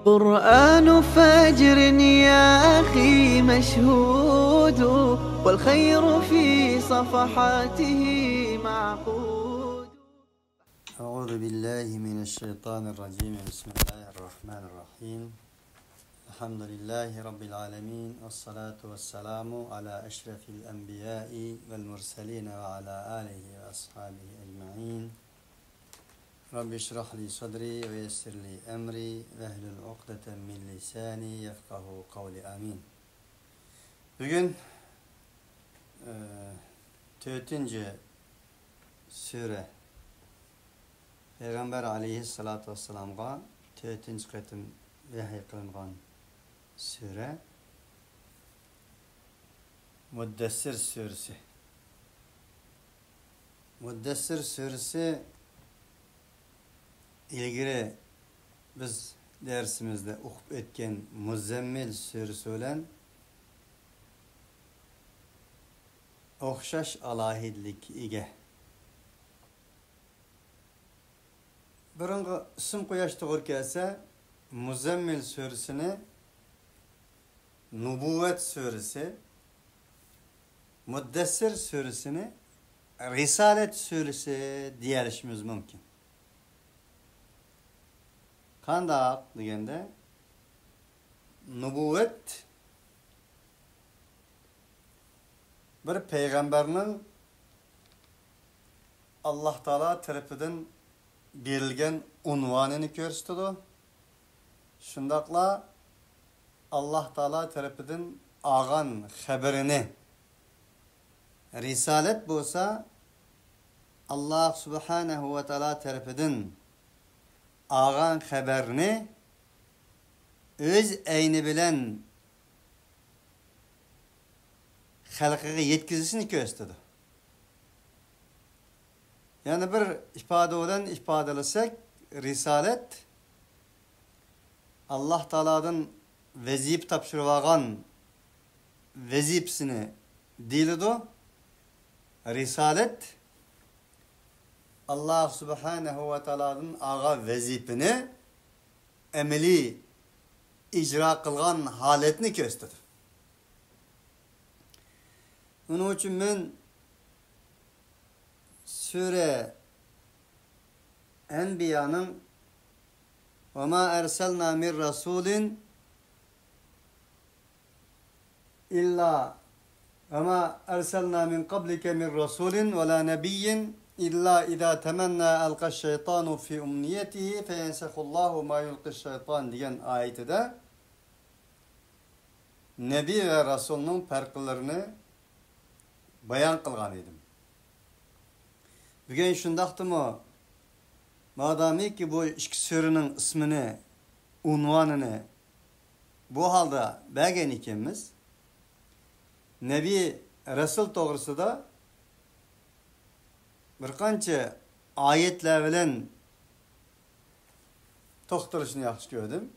قرآن فجر يا أخي مشهود والخير في صفحاته معقود. أعوذ بالله من الشيطان الرجيم. بسم الله الرحمن الرحيم. الحمد لله رب العالمين، والصلاة والسلام على أشرف الأنبياء والمرسلين وعلى آله وأصحابه أجمعين. رب اشرح لي صدري ويسر لي أمري واhlul ukdeten min lisani yefkahu kavli. Amin. Bugün 4. sure Peygamber aleyhissalatu vesselam'a 4. qetim vahiy qilingan sure Muddessir suresi. Muddessir suresi ilgili biz dersimizde okup etken Muzzemmil suresi olan okşaş alahidlik ige. Birinci isim koyaştı orkese Muzzemmil suresini Nubuvvet suresi, Muddessir suresini Risalet suresi diyerişimiz mümkün. Kanda degende nubuvvet bir peygamberinin Allah Teala tarafından berilgen unvanını gösterdi. Şundakla Allah Teala tarafından ağan haberini. Risalet bolsa Allah Subhanahu ve Teala tarafından ağan haberini öz eyni bilen halkıga yetkizisini gösterdi. Yani bir ifade olan ifadelersek risalet Allah Teala'dan vezip tapşırıvagan vezipsini dilidu. Risalet Allah Subhanahu ve Teala'nın ağa vezipini emeli icra kılgan haletini gösterir. Onun için ben Sure Enbiya'nın وَمَا اَرْسَلْنَا مِنْ رَسُولٍ اِلَّا وَمَا اَرْسَلْنَا مِنْ قَبْلِكَ مِنْ رَسُولٍ وَلَا نَبِيٍّ İlla idâ temennâ elqeşşeytânu fî umniyetihi feyensehullahu mâ yulqeşşeytân diyen ayeti de Nebi ve Resul'ün farklarını bayan kılgan idim. Bugün şundaktı mı? Madami ki bu iki surenin ismini, unvanını bu halde belgen ikimiz Nebi Resul doğrusu da bir qancha ayetler bilen to'xtalishni yaxshi ko'rdim.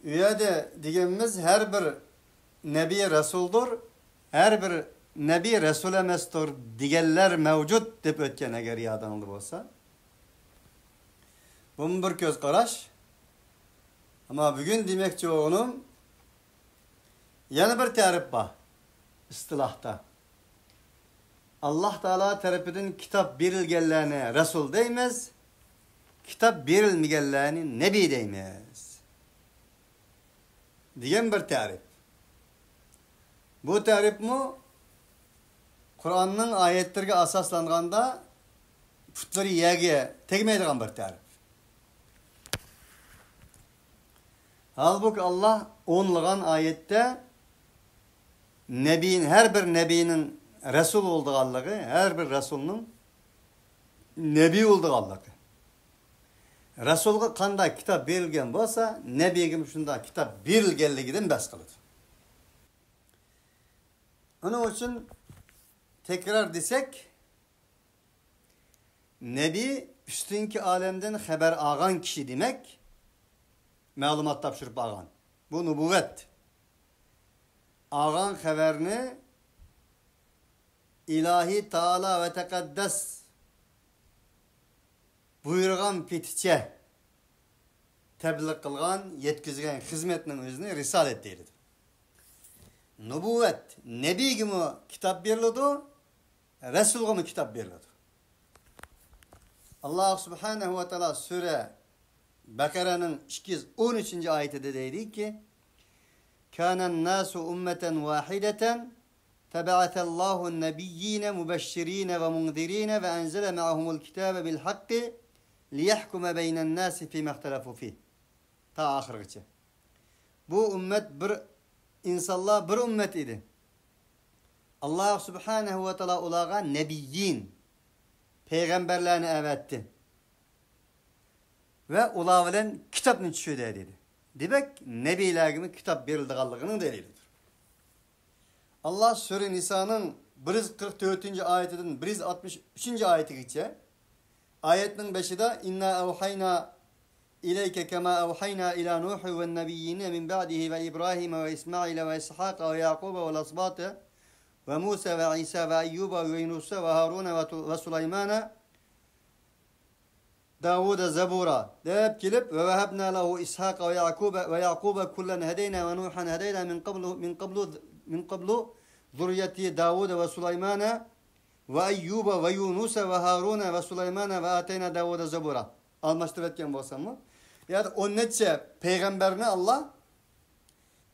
U yerda deganimiz her bir nebi rasuldur, her bir nebi rasul emasdir deganlar mavjud deb o'tgan agar yodingizda bo'lsa. Bu bir ko'z qarash. Ama bugün demoqchi o'g'lim yana bir ta'rif bor istilahda. Allah Teala tarafından kitap berilgenlerine Resul deymiz, kitap berilmegenlerine Nebi deymiz. Diyen bir tarif. Bu tarif mu Kur'an'ın ayetlerine asaslanganda putları yege tegmeydiğen bir tarif. Halbuki Allah onluğun ayette her bir nebinin Resul olduğu her bir Resul'ün Nebi olduğu Resul'a qanday kitap berilgen bolsa, Nebi'ye şunda kitap berilgenligidan bas qiladi. Onun için tekrar desek, Nebi üstünki alemden haber ağan kişi demek, malumat tapşırıp ağan. Bu nubuvvet. Ağan haberini ilahi Teala ve tekaddes buyurgan pitçe tebliğ kılgan, yetkizgen hizmetinin özüne risalet deyildi. Nubuvvet, nebi gibi kitap verildi, Resul gibi kitap verildi. Allah Subhanahu ve Teala Sure Bakara'nın 213. ayetinde dedi ki: "Kânen nâsu ummeten vâhideten teba'atallahu nebiyyine mubeşşirine ve munzirine ve enzele ma'ahumul kitâbe bil hakkı liyahkume beynen nâsi fîme ihtelafu fîh." Ta ahirgıçı. Bu ümmet bir insanlar bir ümmet idi. Allah Subhanahu ve Teala olaga nebiyyin peygamberlerini evetti. Ve ula bilen kitapını düşürdü dedi. Demek nebiler gibi kitap verildiğinin delilidir. Allah Sure Nisa'nın 144. ayetinden 163. ayeti geçe. Ayetin 5'de inna evhayna İleyke kema evhayna ila Nuh ve nebiyyine min ba'dihi ve İbrahim ve İsmail ve İshak ve Yakub ve Asbat ve Musa ve İsa ve Eyyub ve Yunus ve Harun ve Süleyman Davud Zabura deyip gelip ve vehebna lehu İshak ve Yakub kullen hedeyna ve Nuhan hedeyna min qablu zurriyeti Davud ve Süleyman ve Eyyub ve Yunus ve Harun ve Süleyman ve ateyna Davud Zabura. Almıştırırken bolsam mı? Yani o netçe peygamberini Allah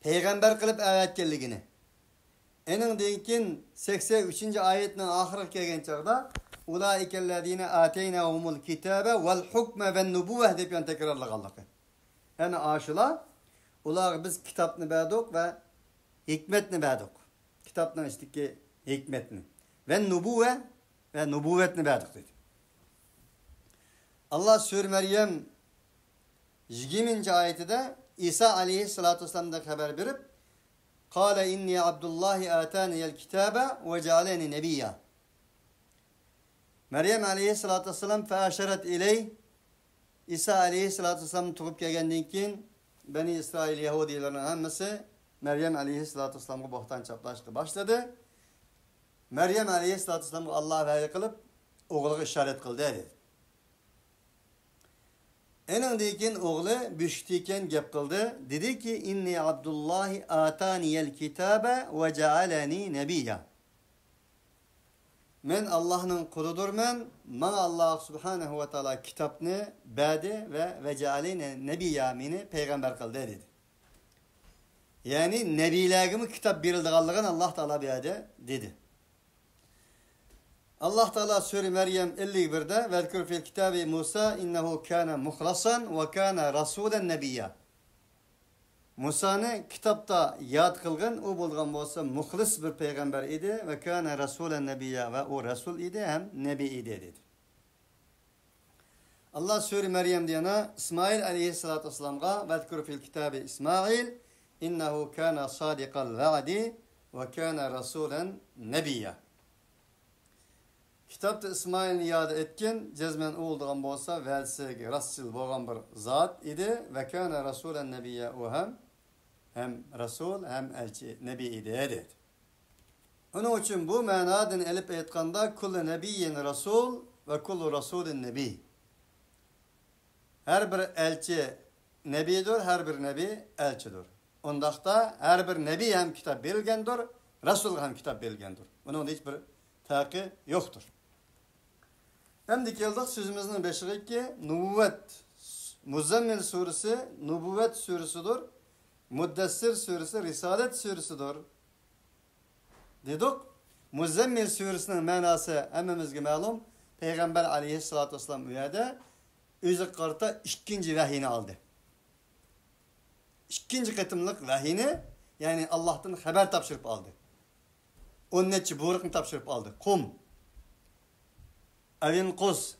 peygamber kılıp ayetkelligini. Enin deyinkin 83. ayetinin ahirine gelgen çağda ulaikellezine ateynahumul kitabe vel hukme ven nubuvve deyip yani tekrarlık Allah'ı. Yani aşıla ular biz kitapını verdik ve hikmetini verdik. Kitaptan işte ki hikmetini. Ve nubuvve ve nubuvvetini verdik dedi. Allah Sure Meryem 20. ayetinde İsa aleyhissalatu vesselam'dan haber verip "Kâle inni abdullahi âtâniyel kitâbe ve cealeni nebiyya." Meryem aleyhissalatu vesselam feaşeret iley İsa aleyhissalatu vesselam tuğup gelgendiğinkin Beni İsrail Yahudilerin hemmesi Meryem aleyhissalatu vesselam'ı bohtan çaplaştı başladı. Meryem aleyhissalatu vesselam'ı Allah'a veli kılıp oğlu işaret kıldı dedi. Enin deyken oğlu büştiyken gep kıldı. Dedi ki inni abdullahi ataniyel kitabe ve cealeni nebiyya. Men Allah'ın kuludur men. Bana Allah Subhanahu ve Teala kitapını berdi ve cealeni nebiyya meni peygamber kıldı dedi. Yani nebilerimi kitap verildiğini Allah Teala berdi dedi. Allah Teala Sure Meryem 51'de "Vezkur fil kitabi Musa innehu kana muhlasan ve kana rasulen nebiyya." Musa'nı kitapta yad kılgın, o bulgan bolsa muhlis bir peygamber idi ve kana rasulen nebiyya ve o rasul idi hem nebi idi dedi. Allah Sure Meryem diyana İsmail aleyhissalatu vesselam'a "Vezkur fil kitabi İsmail innehu kana sadikal va'di ve kana rasulen nebiyya." Kitapta İsmail'ni yad etken cezmen olduğun bolsa velsi rasul bolgan bir zat idi ve kana rasulen nebiyya o hem rasul hem elçi nebi idi dedi. Onun için bu manadan elip aytkanda kullu nebiyyin rasul ve kullu rasulin nebi. Her bir elçi nebidir, her bir nebi elçidir. Ondaqda her bir nebi hem kitap verilgendir, rasul hem kitap verilgendir. Bunun hiçbir farkı yoktur. Hem de geldik sözümüzün beşiği ki Nubuvvet Muzammil suresi Nubuvvet suresidir. Muddessir suresi Risalet suresidir. Dedik Muzammil suresinin manası hemmemizge malum. Peygamber aleyhissalatu vesselam uyada özü qarta ikinci vahiyini aldı. İkinci kıtımlık vahiyini yani Allah'tan haber tapşırıp aldı. Onun neçi buyrukunu tapşırıp aldı. Kum Evinqus,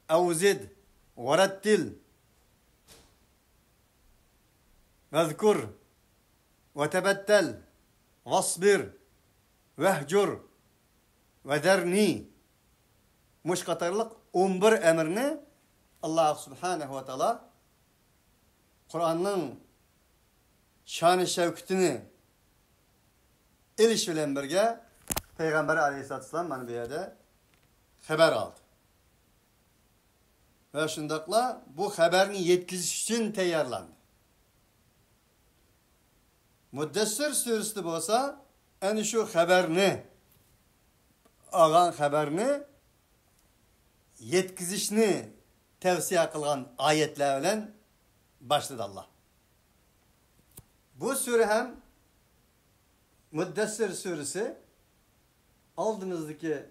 Evzid, Verettil, Vezkur, Vetebettel, Vasbir, Vehcur, Vederni. Muş katarlık 11 emrini Allah Subhanahu ve Teala Kur'an'ın şan-ı şevketini ilişkilen birge Peygamber aleyhisselatü vesselam bana bir yerde haber aldı. ve şundakla bu haberini yetkiziş için tayyorlandı. Muddessir suresi bolsa, ana şu haberini, algan haberini yetkizishni tavsiye kılgan ayetler bilen başladı Allah. Bu sure hem Muddessir suresi aldığımızdaki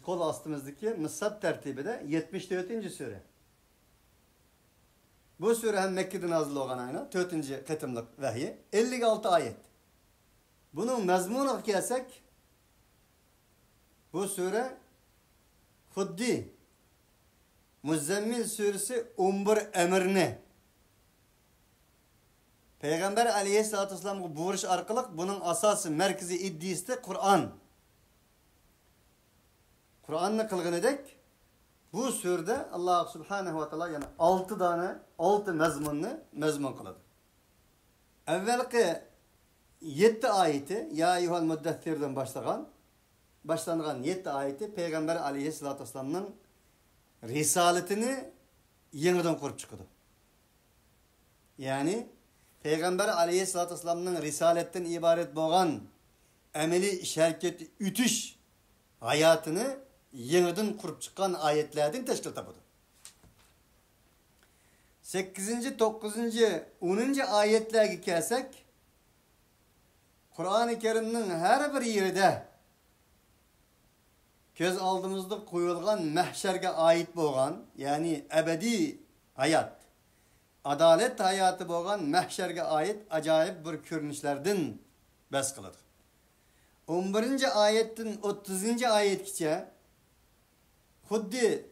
kol astımızdaki mısab tertibinde 74. sure. Bu sure hem Mekke'de nazil olan ayna 4. kıtımlık vahiy 56 ayet. Bunun mezmununa gelsek bu sure Huddi Muzzemmil suresi 11 emrini Peygamber aleyhissalatü vesselam'a buyuruş arkalık bunun asası merkezi iddiası da Kur'an. Kur'an'ı kılgın edek bu surede Allah subhanehu ve teala yani 6 mezmun kıladı. Evvelki 7 ayeti ya eyyuhel muddessir'den başlangan 7 ayeti Peygamber aleyhissalatü vesselam'ın risaletini yeniden kurup çıkıyordu. Yani Peygamber aleyhissalatü vesselam'ın risaletten ibaret boğan emeli şerket ütüş hayatını yeniden kurup çıkan ayetlerden teşkil tabudu. 8. 9. 10. ayetlerine gelsek Kur'an-ı Kerim'nin her bir yerinde göz aldığımızda koyulgan mahşerge ait boğan yani ebedi hayat adalet hayatı boğan mahşerge ait acayip bir görünüşlerden bes kılıdır. 11. ayetten 30. ayetkice Huddi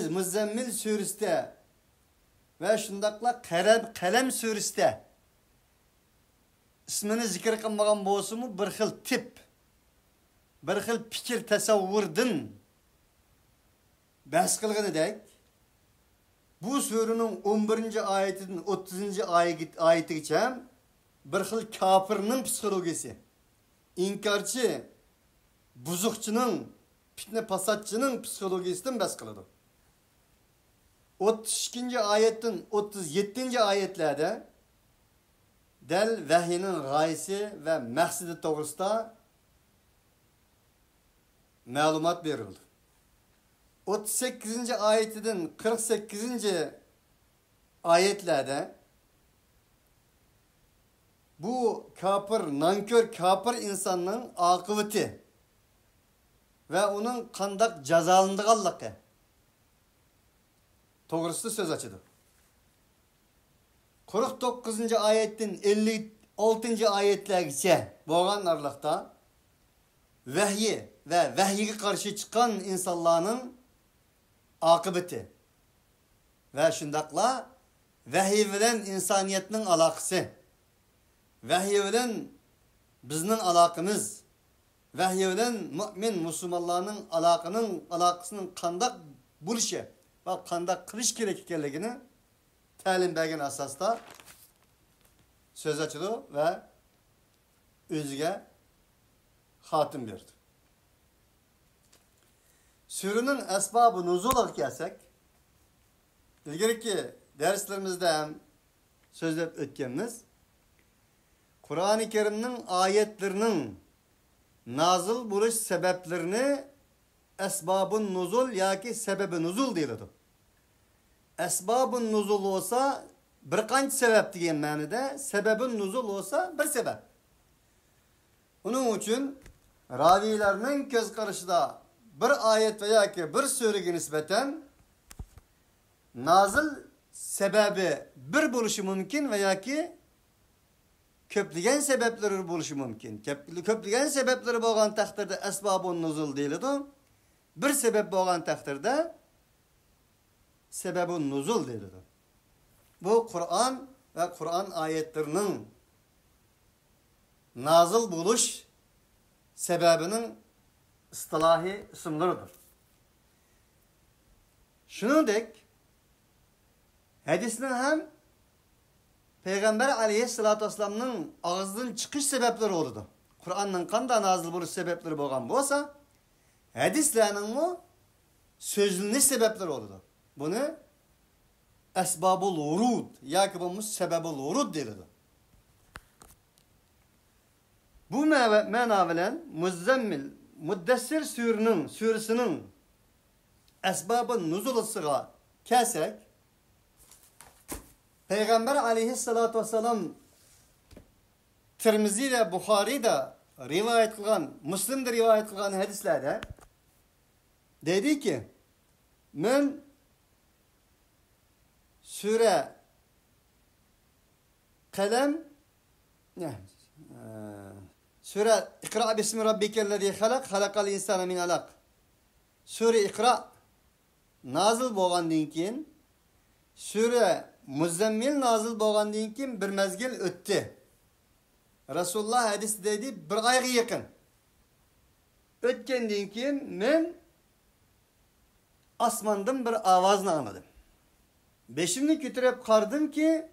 Muzzemmil suresi ve şundakla Kalem suresi ismini zikir kılmagan bolsumu bir xil tip bir xil fikir tasavvurdun bas kılgın edek bu surenin 11. ayetinden 30. ayetigacha bir xil kafirning psixologiyasi inkarchi buzuqchining fitne fasatchining psixologiyasidan bas qiladi. 32. ayetten 37. ayetlerde del vahiyning g'oyasi ve maqsadi to'g'risida ma'lumot berildi. 38. ayetinden 48. ayetlerde bu nankör kafir insanın akıbeti ve onun kandak cezalandığanlığı toğrusunda söz açıdı. 49. ayetten 56. ayetlerce boğan arlıkta vahyi ve vahyiye karşı çıkan insanların akıbeti ve şundakla vahiy bilen insaniyetinin alakası vahiy bilen bizning alakamız vahiy bilen mümin Müslümanların alakasının kandak buluşu ve kandak kılış gerek ekanligini ta'lim bergan asosda söz açıldı ve özüge hatim berdi. Surenin esbabı nuzul'a gelsek, ilgirki derslerimizde hem sözlep ötkenimiz, Kur'an-ı Kerim'nin ayetlerinin nazıl buluş sebeplerini esbabın nuzul yaki sebebi nuzul deyildi. Esbabın nuzul olsa bir qancha sebep degan ma'noda, sebebin nuzul olsa bir sebep. Onun için raviylarning ko'z qarashida bir ayet veya ki bir surege nispeten nazil sebebi bir bo'lishi mumkin veya ki köpligen sebepleri bo'lishi mumkin. Köpligen sebepleri bo'lgan taqdirda asbabun nuzul deyiladi. Bir sebep bo'lgan taqdirda sebebun nuzul deyiladi. Bu Kur'an ve Kur'an ayetlerinin nazil buluş sebebinin istilahi isimleridir. Şuningdek hadisning ham Peygamber aleyhissalatu vesselam'ның ağzından çıkış sebepleri oldu. Kur'an'ın qanday nazil buluş sebepleri bo'lgan bo'lsa, hadislarning mu sözleniş sebepleri oldu. Bunu esbabul vurud, yoki bo'lmasa sebebul vurud deyiladi. Bu ma'no bilan Muzammil, Muddessir surasining asbabı nuzulisiga kelsak, Peygamber aleyhissalatu vesselam Tirmizi ve Buxoriyda rivayet kılgan, Müslim'de rivayet kılgan hadislerde dedi ki, men sure kalem sure İkra bismi rabbikellezi halak, halakal insana min alaq. Sure İkra nazil bo'lgandan keyin sure Muzammil nazil bo'lgandan keyin bir mezgil o'tdi. Rasululloh hadis dedi, bir oyga yaqin. O'tgandan keyin men osmondan bir ovozni angladim. Beşimni ko'tarib qardim ki,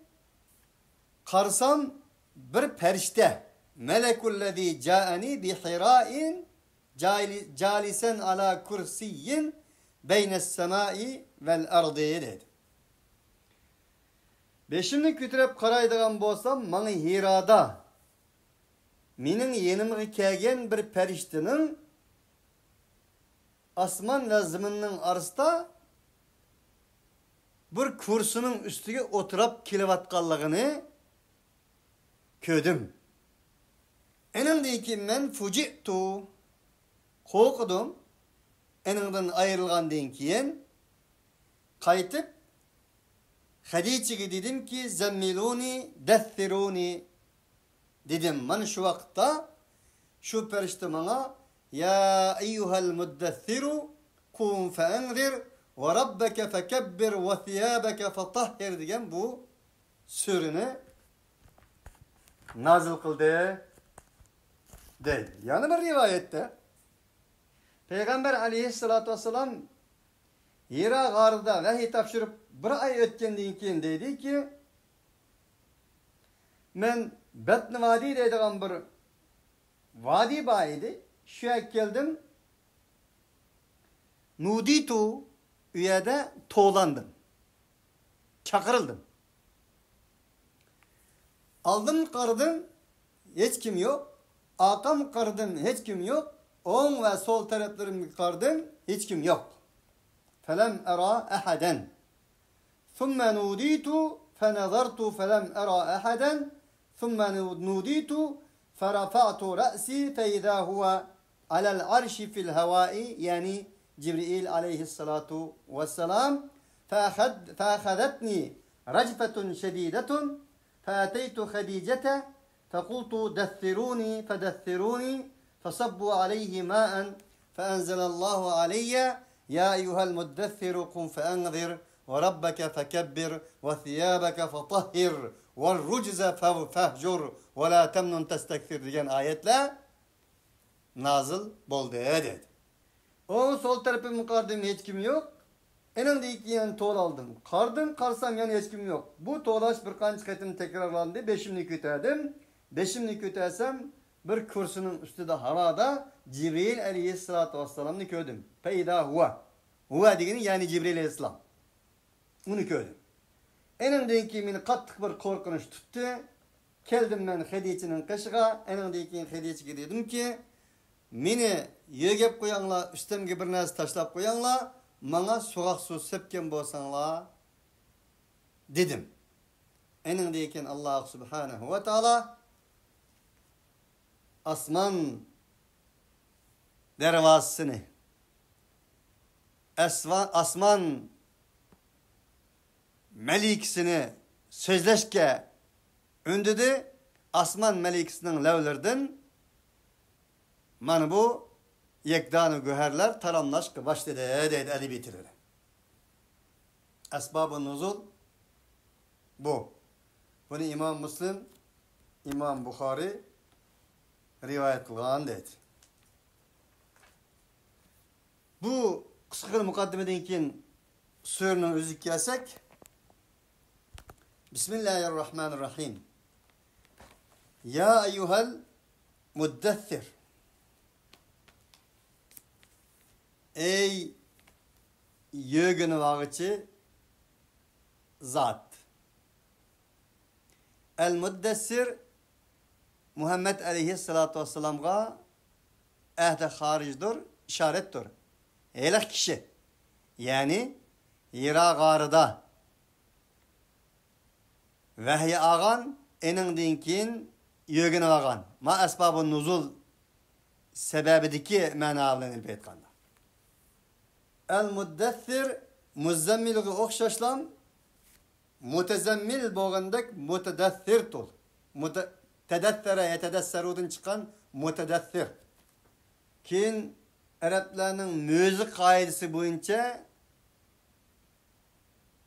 qarsam bir farishta, melekullezi ja'ani bi hira'in jalisen ala kursiyyin beynes semai vel ardi dedi. Beşimni ko'tarib qaraydigan bo'lsam, mana Hirada mening yenimga kelgan bir farishtaning osmon va zaminning orasida bir kursining ustiga o'tirib kelayotganligini ko'rdim. Enimdan keyin men fujitu, qo'rqdim. Enimdan ayrilgandan keyin qaytib Hadiçe'ye dedim ki, zemmiluni, dethiruni dedim. Ben şu vakitte şu perişte bana, ya eyyuhel muddethiru kum feenzir ve rabbeke fekebbir ve thiyabeke fetahhir diyen bu sürünü nazil kıldı değil. Yani bir rivayette Peygamber aleyhissalatu vesselam Hira g'arida vahiy topshirib bir oy o'tgandan keyin dedi ki, men Batni vodiy deydigan bir vodiy bor edi. Shu yerga keldim. Nuditu, u yerda to'landim. Chaqirildim. Aldım qaradim, hech kim yo'q. Orqam qaradim, hech kim yo'q. O'ng va so'l taraflarimga qaradim, hech kim yo'q. فلم أرى أحدا ثم نوديت فنظرت فلم أرى أحدا ثم نوديت فرفعت رأسي فإذا هو على العرش في الهواء يعني جبريل عليه الصلاة والسلام فأخذتني رجفة شديدة فأتيت خديجة فقلت دثروني فدثروني فصبوا عليه ماء فأنزل الله علي يا أيها المدثر قم فأنذر وربك فكبر وثيابك فطهر والرجز فاهجر ولا تمنن تستكثر diyen ayetler nazil bo'ldi dedi. O sol tarafımı qardım, hiç kim yok. Enimdeki yan to'l aldım. Qarsam yana hiç kim yok. Bu to'lash bir qancha qatim takrorlandi. Beşimni ko'tardim. Beşimni ko'tarsam bir kursining ustida havoda Jibril aleyhissalatu vesselam'ni ko'rdim. Peyda huwa degani yani Jibril aleyhisselam. Uni ko'rdim. Enimdan keyin meni qattiq bir qo'rqinch tutdi. Keldim men Hadiçe'ning qishig'a. Enimdan keyin Hadiçe'ga dedimki, meni yegib qo'yinglar, ustimga bir narsa tashlab qo'yinglar, menga so'g'oq suv sepgan bo'lsanglar dedim. Enimdan keyin Alloh subhanahu va taolo asman dervasını, asman melikisini sözleşke öndüdü. Asman melikisinin levlerden mana bu yekdanı güherler taramlaşkı başladı dedi eli bitirir. Esbab-ı nuzul bu. Bunu İmam Müslim, İmam Buxori rivayet kılgan dedi. Bu kısa mukaddimeden keyin surenin özüge kelsek, Bismillahirrahmanirrahim. Ya eyyuhel muddessir. Ey yögünü vağıçı zat. El-Muddessir Muhammed aleyhissalatu vesselam'a ehde haricdir, işarettir. Eylek kişi. Yani Hira garıda vahiy ağan enindin keyin yögünü ağan. Ma esbabı nuzul sebebideki manalarını ilbe etkanda. El-Muddessir muzzemmilge okşaşlam mutezemmil boğandak mutedessir tol. Tedessere yetedesserudun çıkan mutedessir. Keyin Araplarning müzik kaidesi boyunca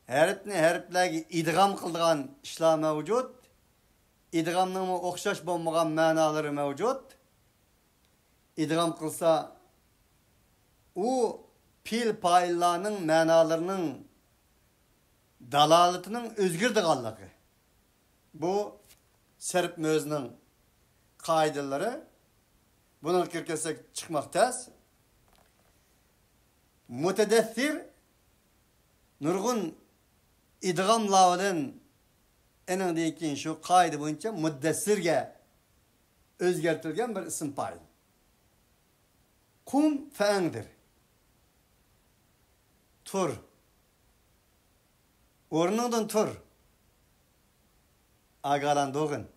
harflarga idg'am qilgan ishlar mavjud. Idg'amning o'xshash bo'lmagan ma'nolari mavjud. Idg'am qilsa u pil paylarning ma'nolarining dalalatining o'zgardiganligi. Bu sarf mo'zining qoidalari. Buni kirkasak chiqmoqdas. Mutadassir nurgun idg'amlardan eningdan keyin shu qoida bo'yicha muddessirga o'zgartirilgan bir ism fa'il. Qum fa'angdir. Tur. O'rningdan tur. Agalan doğun.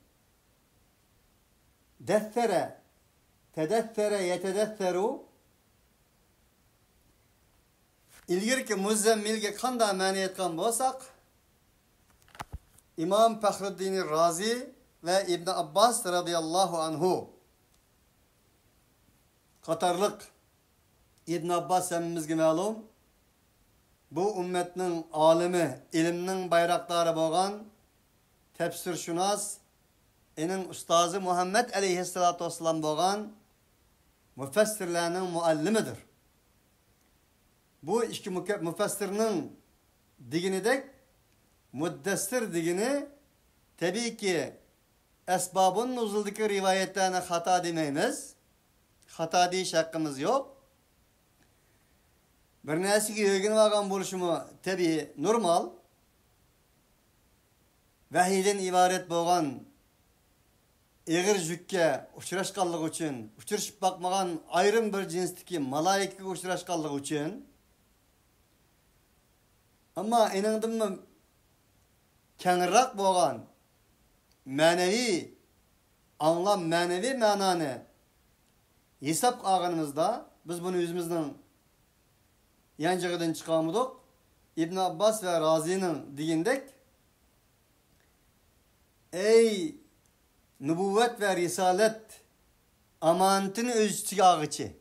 Dessere, tedessere, yetedesseru. İlgirki muzzemmilge qanday ma'ni etgan bo'lsak, İmam Fakhruddin Razi ve İbn Abbas radıyallahu anhu qatarliq İbn Abbas hemmimizge ma'lum bu ümmetning alimi, ilmning bayroqlari bo'lgan tafsirshunos ening ustozi Muhammed aleyhissalatu vesselam bo'lgan mufassirlarning muallimidir. Bu iki müfessirinin diginidek muddessir digini tabii ki esbabın nuzuldaki rivayetlerine hata demeyimiz. Hata deyiş hakkımız yok. Bir nesiki yögün vagan buluşumu tabii normal. Vahiyden ibaret boğan eğir jükke uçuraşkallık için, uçuruşup bakmagan ayrım bir cinstiki malaikige uçuraşkallık için ama enindimmi kenarrak boğan manevi anlam, manevi mananı hesap ağınımızda biz bunu yüzümüzden yancıgıdan çıkamıdık. İbn Abbas ve Razi'nin digindek ey nübüvvet ve risalet amanetini öz içige ağıçı.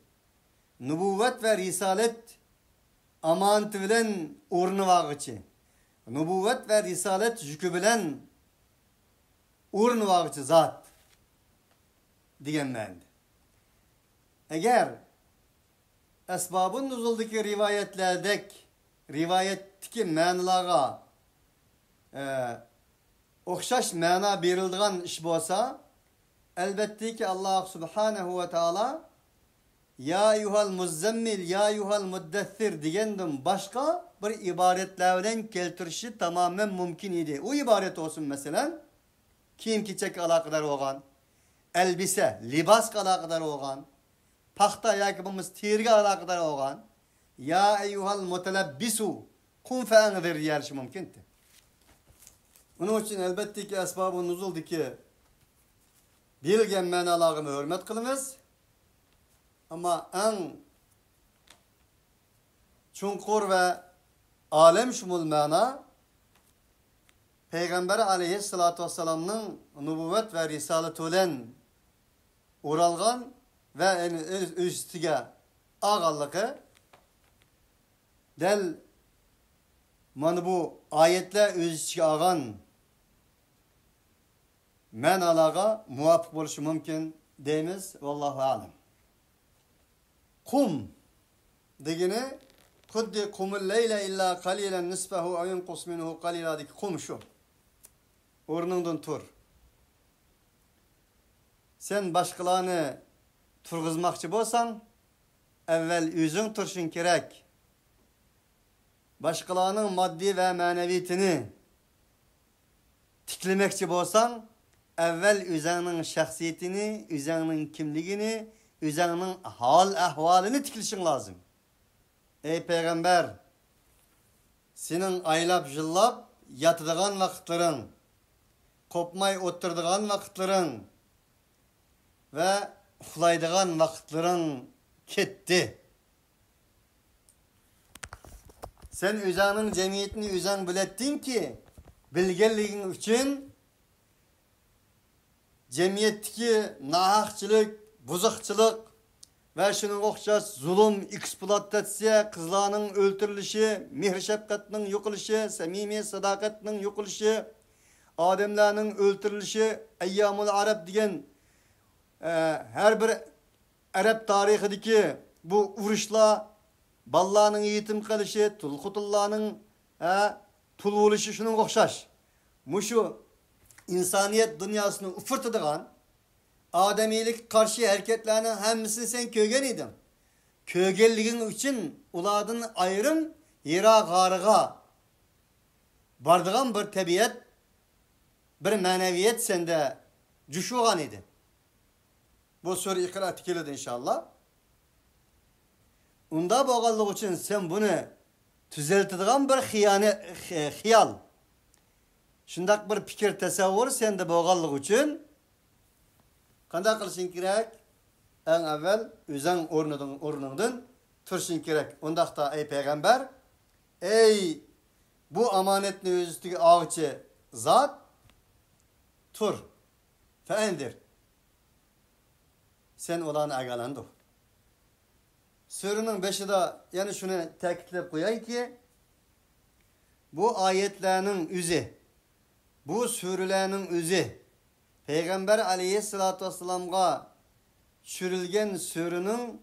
Nübüvvet ve risalet amaneti bilen o'rni vağıçı. Nübüvvet ve risalet yükü bilen o'rni vağıçı zat degan ma'noda. Eğer esbabın nuzuldaki rivayetteki ma'nolarga o'xshash ma'no berildigan ish bo'lsa, albatta ki Allah subhanahu ve taala ya yuhal muzzemmil, ya yuhal muddessir degandan başka bir ibaretlerden keltirişi tamamen mümkün idi. O ibaret olsun mesela kiyim-kechak alakadar olgan, elbise, libas alakadar olgan, paxta yoki bo'lmasa terga alakadar olgan, ya eyyuhal mutalabbisu qum fa'anzir deyilishi mumkindir. Bunun için elbette ki esbab-ı nuzuldaki bilgen ma'nolarga hurmat qilamiz. Ama en çunqur ve alem şumul ma'na Peygamber aleyhissalatu vesselam'ның nübüvvet ve risalet olan o'ralgan ve üstüge ağallığı del mana bu ayetler üstüge ağan ma'nolarga muvafiq bo'lishi mumkin deymiz. Vallahu a'lam. Kum degini Kuddi kumul leyle illa qalilan nisfahu aw yunqus minhu qalila dik kum şu. O'rningdan tur. Sen başqalarni turg'izmoqchi bo'lsang, avval o'zing turishing kerak. başkalarının maddi ve maneviyatini tiklemekçi bolsan, evvel üzerinin şahsiyetini, üzerinin kimliğini, üzerinin hal ahvalini tiklişin lazım. Ey peygamber, senin aylap jıllap yatıdığan vakitlerin, kopmay oturduğun vakitlerin ve uxlaydıgan vakitlerin ketdi. Sen üzerinin cemiyetini üzen bilettin ki, bilgenliğin için cemiyetteki nahakçılık, buzakçılık ve şunun okşaş zulüm, eksploatatsiya, kızlarının öldürülüşü, mehr şefkatinin yokuluşu, samimi sadakatinin yokuluşu, ademlerinin öldürülüşü, Eyyamul Arab diyen her bir Arap tarihideki bu uruşla ballarının yetim kalışı, tulkutullahının tululuşu şunun okşaş. Muşu insaniyet dünyasını ufurtuduğun ademilik karşı hareketlerinin hemmisini sen kögen idin. Kögenliğin için uladın ayrım yera garıga bardığın bir tabiat, bir maneviyet sende cüşuğan idi. Bu soru ikra tikildi inşallah. Unda boğallık için sen bunu düzeltediğin bir hiyal. Şundak bir fikir tasavvur sende boğallık için qanday qilishing kerak? En evvel o'zing o'rningdan turishing kerak. Undaqda ey payg'ambar, ey bu amonatni o'z ustiga oluvchi zot, tur. Fa'andir. Sen ularni agalandu. Suraning 5'ida yana shuni ta'kidlab qo'yayki, bu oyatlarning o'zi, bu suralarning o'zi Peygamber aleyhissalatu vesselam'a çürülgen sürünün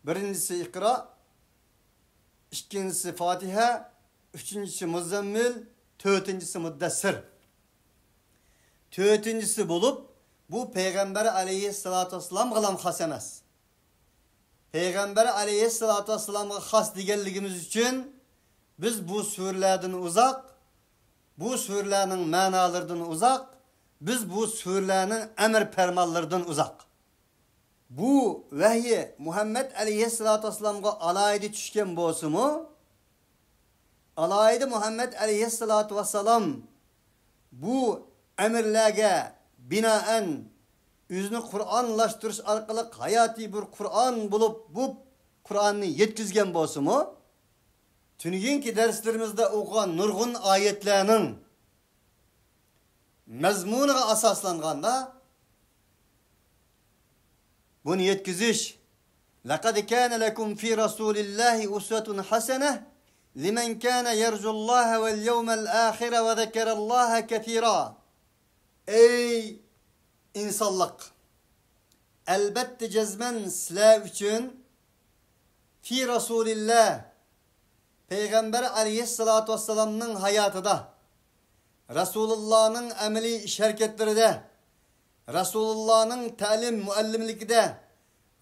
birincisi İkra, ikincisi Fatiha, üçüncüsü Muzammil, dördüncüsü Muddessir. Dördüncüsü bulup bu Peygamber aleyhissalatu vesselam kılam has emas. Peygamber aleyhissalatu vesselam'a has digenligimiz için biz bu sürülerden uzak, bu sürülerin manalarından uzak, biz bu sürülerin emir fermanlarından uzak. Bu vahyi Muhammed aleyhissalatu vesselam'a alaydı düşken bolsa mu? Alaydı Muhammed aleyhissalatu vesselam bu emirlerge binaen yüzünü Kur'anlaştırış arkalı hayati bir Kur'an bulup bu Kur'an'ı yetkizgen bolsa mu? Tünügenki derslerimizde okuyan nurgun ayetlerinin mezmununa asaslanganda bunu yetkiziş. لَقَدْ كَانَ لَكُمْ فِي رَسُولِ اللّٰهِ اُسْوَةٌ حَسَنَةٌ لِمَنْ كَانَ يَرْجُ اللّٰهَ وَالْيَوْمَ الْآخِرَ وَذَكَرَ اللّٰهَ كَثِيرًا. Ey insanlık! Elbette cezmen sizler için fi Resulillah Peygamber aleyhissalatu vesselam'nın hayatıda, Resulullah'ın emeli iş hareketlerinde, Resulullah'ın talim muallimlikide,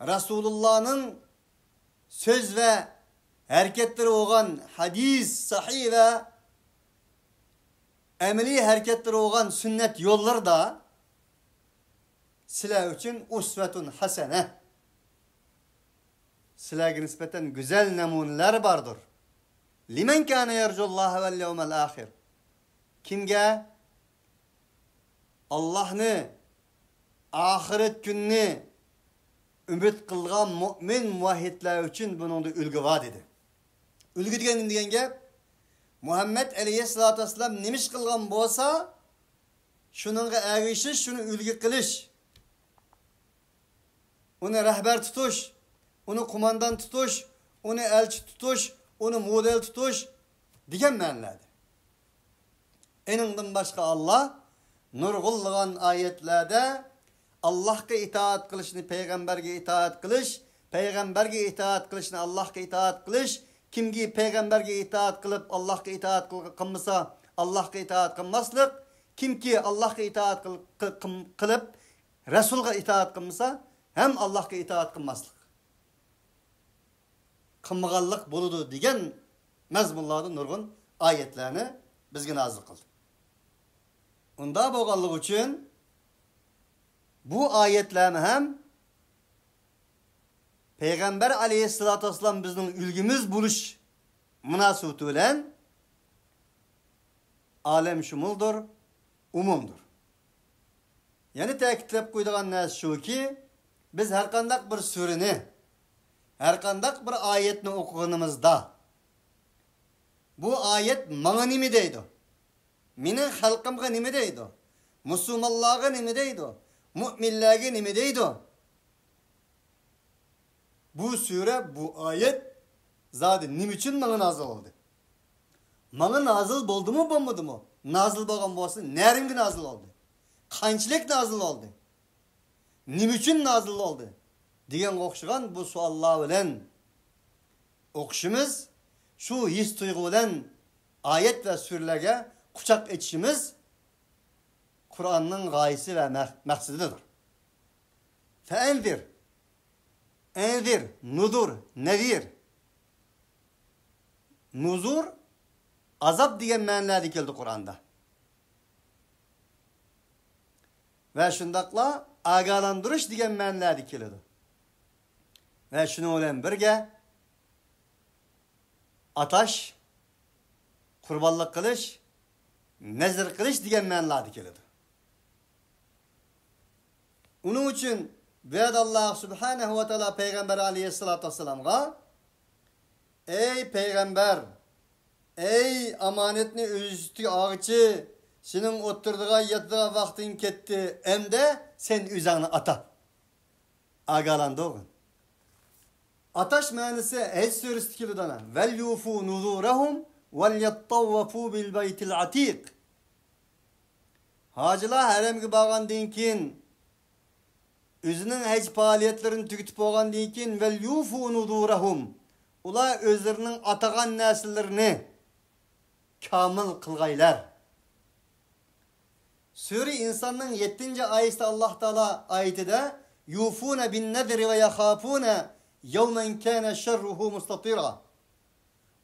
Resulullah'ın söz ve hareketleri olan hadis, sahih ve emeli hareketleri olan sünnet yolları da sizler için usvetun hasene. Sizlerge nispeten güzel nemuneler vardır. Limen kâne yercullaha vel yevmel ahir. Kimge Allah'ını ahiret gününü ümit kılgan mümin muvahhidler için bunun da ülgü vaat edi. Ülgü diyen gep Muhammed aleyhissalatu vesselam nemiş kılgan bolsa şununla erişiş, şunu ülgü kılış. Onu rehber tutuş, onu kumandan tutuş, onu elçi tutuş, onu model tutuş diyen mənələrdir. Enindən başqa Allah nurgulluğan ayetlerde Allah'a itaat kılışını peygamberge itaat kılış, peygamberge itaat kılışını Allah'a itaat kılış, kimki peygamberge itaat kılıp Allah'a itaat kılmasa Allah'a itaat kılmaslık, kimki Allah'a itaat kılıp Resul'a itaat kılmasa hem Allah'a itaat kılmaslık. qilmaganlik bo'ladi degan mazmunlarda nurg'un oyatlarni bizga nozil qildi. Unda bo'lganligi uchun bu oyatlarni ham Peygamber aleyhissalatü vesselam bizning ulgimiz bo'lish munosabati bilan alem shumuldur, umumdur. Yani ta'kidlab qo'ydigan narsa shuki, biz har qanday bir surani, har qanday bir oyatni o'qiganimizda bu oyat menga nima deydi? Mening xalqimga nima deydi? Musulmonlarga nima deydi? Mu'minlarga nima deydi? Bu sure, bu ayet zaten nima uchun menga nazil oldu? Menga nazil bo'ldimi, bo'lmadimi? Nazil bo'lgan bo'lsa, nerimga nazil oldu? Qanchalik nazil oldu? Nima uchun nazil oldu? Degan o'xshagan bu savollar bilan o'qishimiz, shu his tuyg'u bilan ayet ve surlarga quchoq etishimiz Kur'an'ın g'oyasi ve maqsadidir. Fa'anzir, Enzir, nudur, nevir. Nuzur, azap degan ma'nolarda keldi Qur'onda. Ve shundaqla agalandirish degan ma'nolarda keladi. Ve shuni bilan birga atash, qurbonlik qilish, nazr qilish degan ma'nolarda keladi. Uning uchun Ve Allah Subhanahu ve Teala Peygamber Aleyhisselatü Vesselam'a ey Peygamber, ey amanetini üstü ağıcı, senin oturduğun yattığı vaktin ketti, hem de sen üzerine ata. Agalandı oğun. Ataş manisi Hed suresi kilidana. Vel yufu nuzurahum vel yattavvafu bil beytil atik. Hacılar haremge bağan dinkin, özünün hec faaliyetlerini tüketip olgan deyken vel yufu nudurahum. Ular özlerinin atagan nesillerini kamil kılgaylar. Sure insanın 7. ayette Allah Teala ayetinde yufuna bin nedri ve yakhafuna yevmen kana şerruhu mustatira.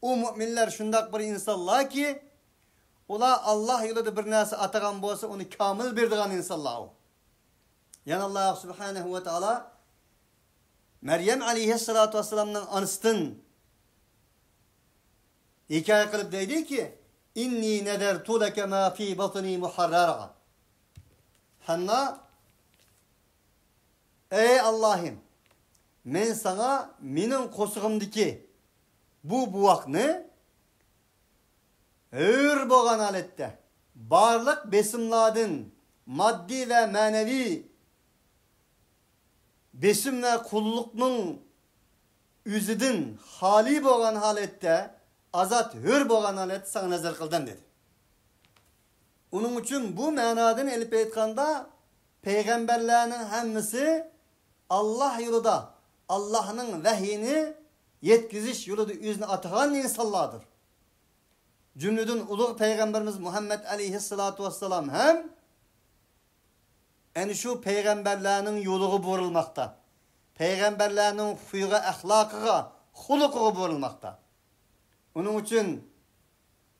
O müminler şundak bir insanlar ki ular Allah yolunda bir narsa atagan bolsa onu kamil berdigan insanlar o. Yani Allah Subhanahu ve Teala Meryem aleyhissalatu vesselam'dan anısından hikaye kılıp dedi ki inni nedertu leke ma fi batni muharrara. Hanna ey Allah'ım men sana menin kosuğumdaki bu buvakni ör boğan alette barlık besimladın maddi ve manevi besim ve kulluknun üzüdün hali boğan halette azat hür boğan halette sana nazar kıldım dedi. Onun için bu manadın elip etkanda peygamberlerinin hemmisi Allah yolunda Allah'ın vahyini yetkiziş yolunda yüzüne atagan insanlardır. Cümleden ulu peygamberimiz Muhammed aleyhissalatu vesselam hem en şu peygamberlerinin yolu borulmakta. Peygamberlerinin huyga, ahlakıga, hulukuga borulmakta. Onun için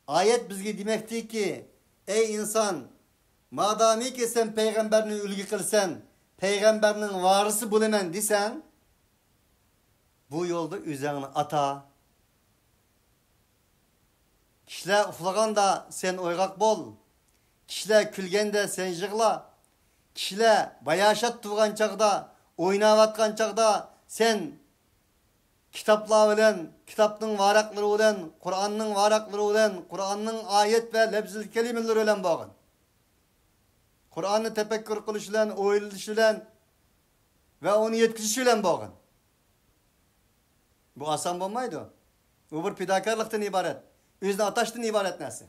ayet bizge demektir ki ey insan madami ki sen peygamberini ülgü kılsan peygamberinin varısı bulumen desen bu yolda üzerine ata. Kişiler uflaganda sen oygak bol. Kişiler külgende sen jığla. Kişiler bayaşat tuğan çağda, oynavatkan çağda sen kitaplar bilen, kitapның varakları bilen, Kur'an'ның varakları bilen, Kur'an'ның ayet ve lebzil kelimeleri bilen bağın. Kur'an'ı tefekkür kılış bilen, oyluş bilen ve onu yetkiş bilen bağın. Bu asan olmaydı. Bu bir fidakarlıktan ibaret. Yüzde ataştan ibaret nesi?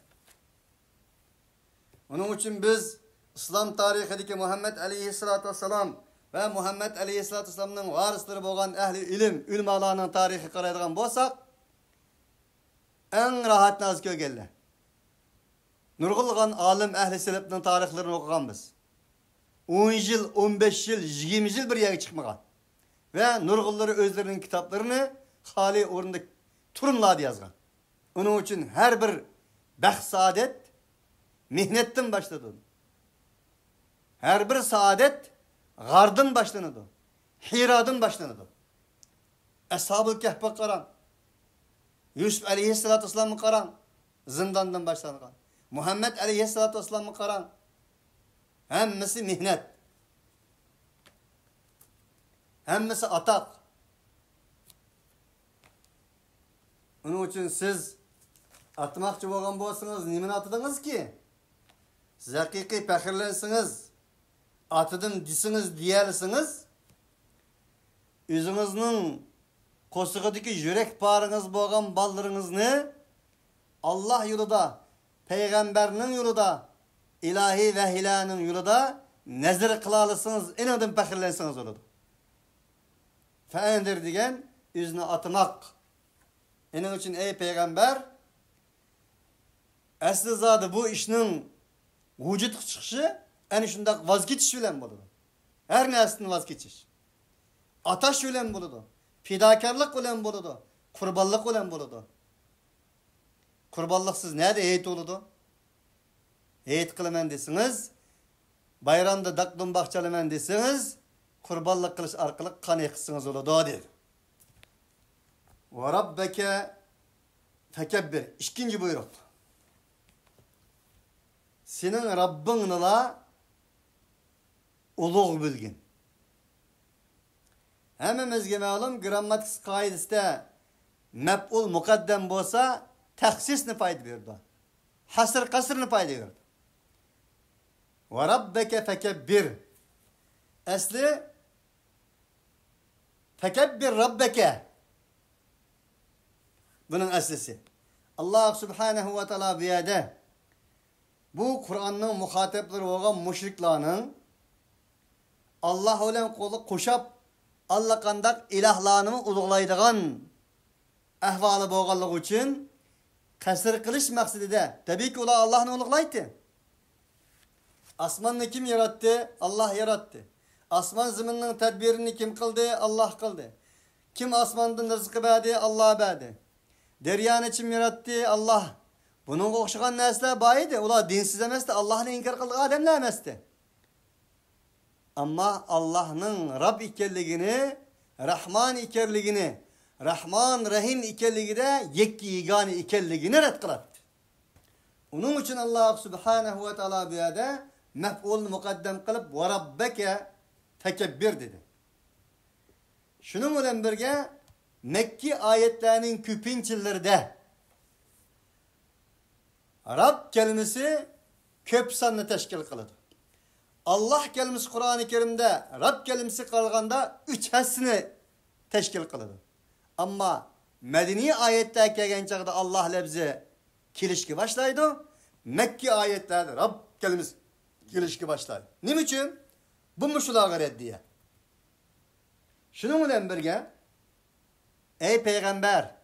Onun için biz İslam tarihindeki Muhammed aleyhissalatu vesselam ve Muhammed aleyhissalatu vesselam'ın varisleri olan ehli ilim, ülmalarının tarihi qaraydigan bolsak, en rahat nazı kögeldi. Nurgulgan alim ehli selef'nin tarihlerini okugan biz. 10 yıl, 15 yıl, 20 yıl bir yere çıkmagan. Ve nurgulları özlerinin kitaplarını hali orunda turumlar yazgan. Onun için her bir baxt saadet mihnetten başladı. Her bir saadet gardan başlandı. Hiradan başlandı. Ashab-ı Kehf'e karan. Yusuf aleyhissalatü vesselam'ı karan. Zindandan başlangan. Muhammed aleyhissalatü vesselam'ı karan. Hemmesi mihnet. Hemmesi atak. Onun için siz atmakçı bolgan bolsanız nimeni atadınız ki? Siz hakiki pehirlensiniz. Atıdım disiniz diyelisiniz. Üzünüzün kosuğudaki yürek bağrınız bolgan ballarınızını Allah yolunda, peygamberinin yolunda, ilahi vehiylanın yolunda nezir kılalısınız, inadım pehirlensiniz olur. Feendir diyen üzüne atmak. Onun için ey peygamber, asli zadı bu işinin vücut çıkışı en şundak vazgeçiş bilen buludu. Her nesli'nin vazgeçiş. Ataş bilen buludu. Fidakarlık bilen buludu. Kurbanlık bilen buludu. Kurbanlıksız nerede eğit oludu? Eğit kılımen desiniz, bayramda daklum bahçalımen desiniz, kurbanlık kılıç arkalı kan yakısınız oludu dedi. Ve rabbeke fekebbir. İkinci buyruk. Senin Rabbin'la uluğ bilgin. Hemimizge ma'lum grammatik kaidesinde mef'ul mukaddem bolsa taksisni fayda verdi. Hasr kasrni fayda verdi. Ve rabbeke fekebbir. Asli fekebbir rabbeke. Bunun aslisi. Allah subhanahu ve teala biyade bu Kur'an'ın muhatapları olan müşriklarının Allah olan kolu koşap Allah kandak ilahlarını ulug'laydigan ahvoli bo'lganligi uchun qasr qilish maqsadida tabii ki ular Allah'ını ulug'laydi. Asmanni kim yarattı? Allah yarattı. Asman ziminin tedbirini kim kıldı? Allah kıldı. Kim asmandan rızkı berdi? Allah berdi. Deryani kim yarattı? Allah. Bunun o'xshagan narsalar bor edi. Ular dinsiz emasdi, Allah'ni inkar qilgan odamlar emasdi. Ama Allah'ın Rab ikerligini, Rahman ikerligini, Rahman Rahim ikerligide yekki yegani ikerligini red kılattı. Onun için Allah subhanahu ve teala bu yerde mef'ul mukaddem kılıp ve rabbeke tekebbir dedi. Şunun bilen birge Mekki ayetlerinin küpinçillerde Rab kelimesi köp sanını teşkil kılıdı. Allah kelimesi Kur'an-ı Kerim'de Rab kelimesi kalganda 3 hissini teşkil kılıdı. Ama Medeni ayetler kelgen çağda Allah lefzi kilişki başlaydı. Mekki ayetlerde Rab kelimesi kilişki başlaydı. Ne için? Bu müşulağı reddiye. Şunun bilen birge ey peygamber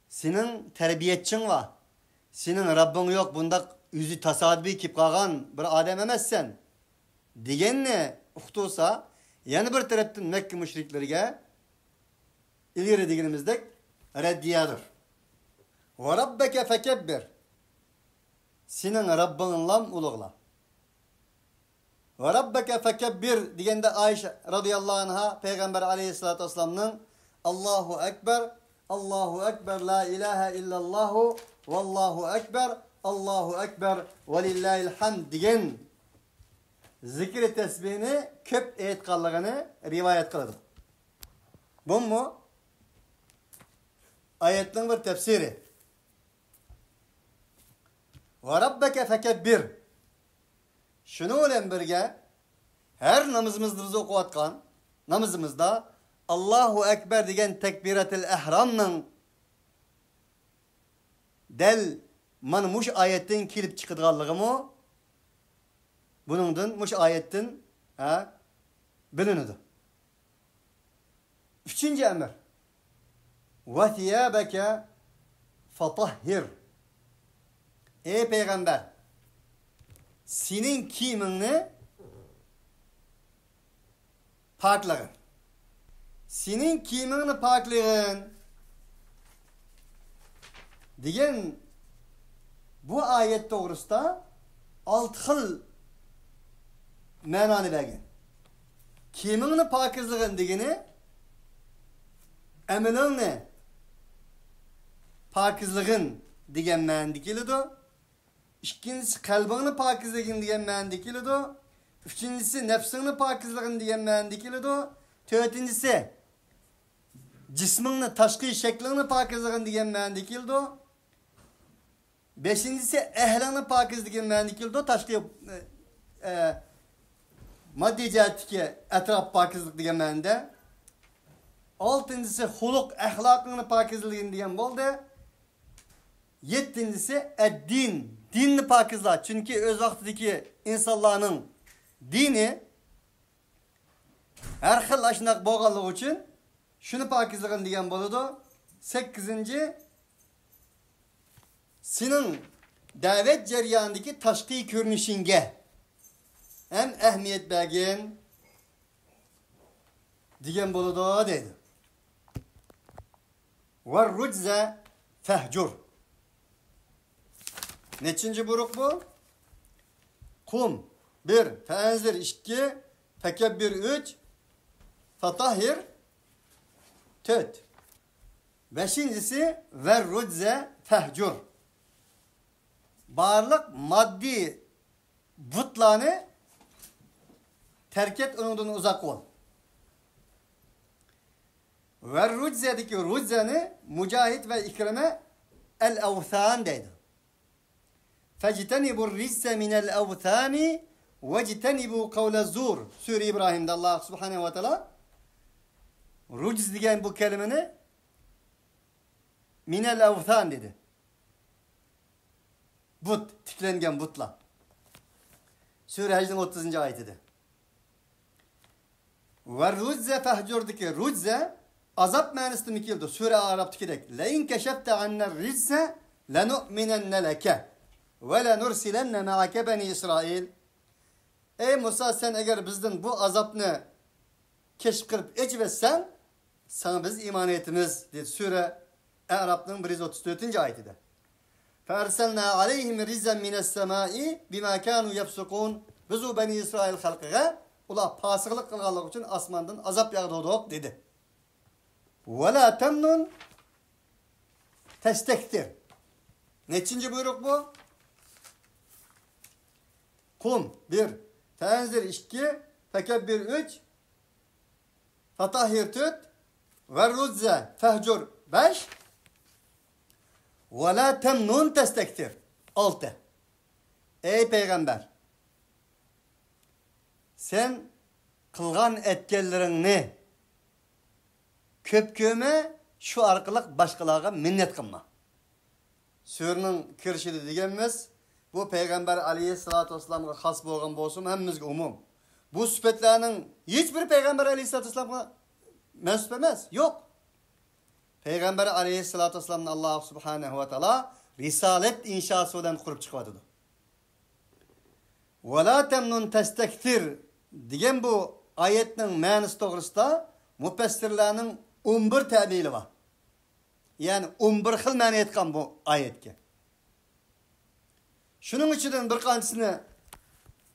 senin terbiyetçin var. Senin Rabbin yok bunda yüzü tasadübi kip kalgan bir adam emezsen digenine uhtulsa yani bir taraftan Mekke müşriklerine ileri digenimizde reddiyadır. Ve rabbeke fekebbir. Senin Rabbinle ulugla. Ve rabbeke fekebbir digende Ayşe radıyallahu anha Peygamber aleyhissalatü vesselam'ın Allahu Ekber, Allahu Ekber, la ilahe illallahu, vallahu Ekber, Allahu Ekber, ve lillahil hamd digen zikri tesbihini köp etkalligini rivayet kıldı. Bu mu? Ayetlerin bir tefsiri. Ve rabbeke fekebbir. Şunu olan birge her namazımızda biz okuyatkan namazımızda Allahu Ekber diyen tekbiratil ihramның del mana muş ayetten kilip çıkıdığanlığı mı? Bunundan muş ayetten bilinidi. Üçüncü emir. Ve thiyâbeke fatahhir. Ey peygamber senin kimini paklayın. Senin kimini paklayın. degan bu ayet doğrusunda 6 xil ma'noni bergan. Kimingni pokizligin degani amalingni pokizligin degan ma'noda keladi. İkincisi qalbingni pokizligin degan ma'noda keladi. Üçüncüsü nefsingni pokizligin degan ma'noda keladi. To'rtinchisi jismingni tashqi shaklingni pokizligin degan ma'noda keladi. Beşincisi ehlini pakiz degan ma'noda keladi. Tashqi moddiy jihatdagi atrof pokizlik degan ma'noda. Altıncısı xuluq axloqingni pokizligin degan bo'ldi. Yettincisi ad-din, dinni pokizlash. Chunki o'z vaqtidagi insonlarning dini har xil ashunaq bo'lganligi uchun shuni pokizligin degan bo'ladi. 8-ci senin davet jarayonidagi tashqi ko'rinishingga ham ahamiyat bergin degan bo'ladi dedi. Va rujza fahjur. Nechinchi buyruk bu? Qum 1, fanzir 2, takabbir 3, fatahir 4. Beşincisi ve rujza fahjur. Barlık maddi butlarını terk et, onundan uzak ol. Ve rujza'daki rujza'nı Mücahit ve İkrime el-avthan deydi. Fectenibur rizse minel avthani vectenibu kavle zur. Sure İbrahim'de Allah subhanehu ve teala rujz diyen bu kelimeni minel avthan dedi. But, tiklengen butla. Sure Hecr'in 30. ayetidir. Ve rujze fehcurdaki rujze azap manasında mı keldi? Sure Arap'taki dek. Le in keşefte anner rizse lenu'minenne leke ve lenursilenne ma'ake beni İsrail. Ey Musa, sen eğer bizden bu azapını keşf kırıp ecvetsen sana biz iman etimiz dedi. Sure Arap'ın 134. ayetidir. فَاَرْسَلْنَا عَلَيْهِمْ رِزًّا مِنَ السَّمَاءِ بِمَا كَانُوا يَفْسُقُونَ Biz o Beni İsrail halkıga ular pasıqlık kılganlık için asmandan azap yağdırdık dedi. وَلَا تَمْنُنْ تَسْتَكْتِرْ. Neçinci buyruk bu? Kum 1, Tenzir 2, Tekebbir 3, Fatahir 4, ve Ruzze Fehcur 5, وَلَا تَمْنُنْ تَسْتَكْتِرْ 6. Ey peygamber! Sen kılgan etkenlerini köp-köme şu arkalık başkalarına minnet kılma. Surenin kirişi degenimiz bu peygamber aleyhissalatu vesselam'a has bolgan bolsun hemmizge umum. Bu süpetlerinin hiçbir peygamber aleyhissalatu vesselam'a mensup emas. Yok. Peygamber aleyhissalatu vesselam'ın Allah subhanehu ve teala risalet inşası olan kurup çıkmadıdır. وَلَا تَمْنُنْ تَسْتَكْتِرْ degan bu ayetning ma'nosi to'g'risida mufassirlarning 11 ta'bili var. Yani 11 xil ma'no aytgan bu ayetga. Shuning ichidan bir qanchisini